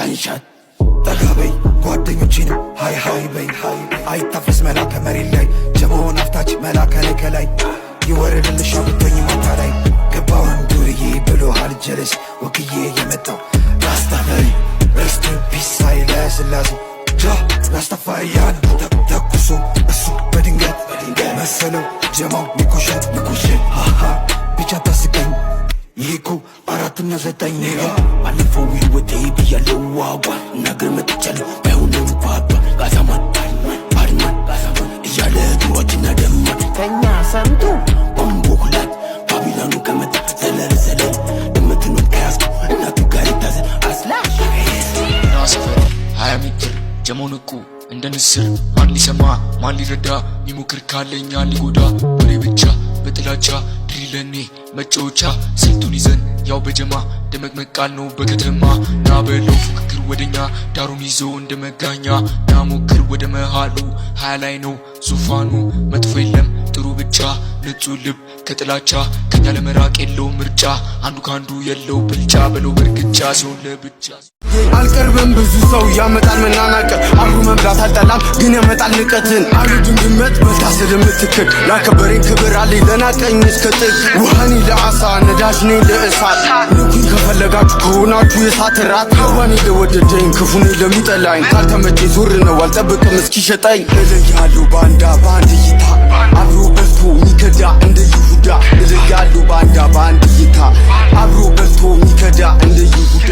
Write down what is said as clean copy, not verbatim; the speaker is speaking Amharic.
ቀንሻት ጠጋበይ ጓደኞቼንም ሃይ ሃይ በይ አይታፈስ መላከ መሬት ላይ ጀመሆን አፍታች መላከ ላይ ከላይ ይወረድልሽ አብቶኝ ማታ ላይ ገባውን ዱርዬ ብሎሃል ጀለስ ወክዬ የመጣው ራስታፈሪ ሬስት ኢን ፒስ ኃይለ ሥላሴ ጃ ራስታፋሪያን ተኩሶ እሱ በድንገት መሰለው ጀማው ሚኮሸት ሃሃ ብቻ ታስቀኝ ይሄኮ 4.9 ኔጋ ባለፈው ህይወቴ ብያለው ዋዋ ነገር መጥቻለሁ ባይሆንም ባባ ጋዛማን ባድማን እያለ ዱሮችና ደማን ከኛ ሰምቶ ቦምቦኩላት ባቢሎኑ ከመጣ ዘለል ድምትኑን ከያዝኩ እናቱ ጋር ይታዘ አስላሽ ናሰፈር 20 ሜትር ጀሞንቁ እንደ ንስር ማን ሊሰማ ማን ሊረዳ ሚሞክር ካለኛ ሊጎዳ ወሬ ብቻ በጥላቻ ድሪለኔ መጫወቻ ስልቱን ይዘን ያው በጀማ ደመቅመቃል ነው በከተማ ና በለው ፉክክር ወደኛ ዳሩን ይዞ እንደ መጋኛ ና ሞክር ወደ መሃሉ 20 ላይ ነው ዙፋኑ መጥፎ የለም ጥሩ ብቻ ንጹህ ልብ ከጥላቻ ከኛ ለመራቅ የለው ምርጫ አንዱ ካንዱ የለው ብልጫ በለው በርግጫ ሲሆን ለብቻ አልቀርብም ብዙ ሰው ያመጣል መናናቅ አብሮ መብላት አልጠላም ግን ያመጣል ንቀትን አልድም ድመት በታስር የምትክድ ላከበሬን ክብር አለኝ ለናቀኝ እስከ ጥግ ውሃኔ ለአሳ ነዳጅ ነኝ ለእሳት ንኩኝ ከፈለጋችሁ ከሆናችሁ የሳት ራት ዋኔ ለወደደኝ ክፉኔ ለሚጠላኝ ካልተመቼ ዞር ነው አልጠብቅም እስኪሸጠኝ እለያለሁ ባንዳ በአንድ እይታ አብሮ በልቶ ሚከዳ እንደ ይሁዳ እለያለሁ ባንዳ በአንድ እይታ አብሮ በልቶ ሚከዳ እንደ ይሁዳ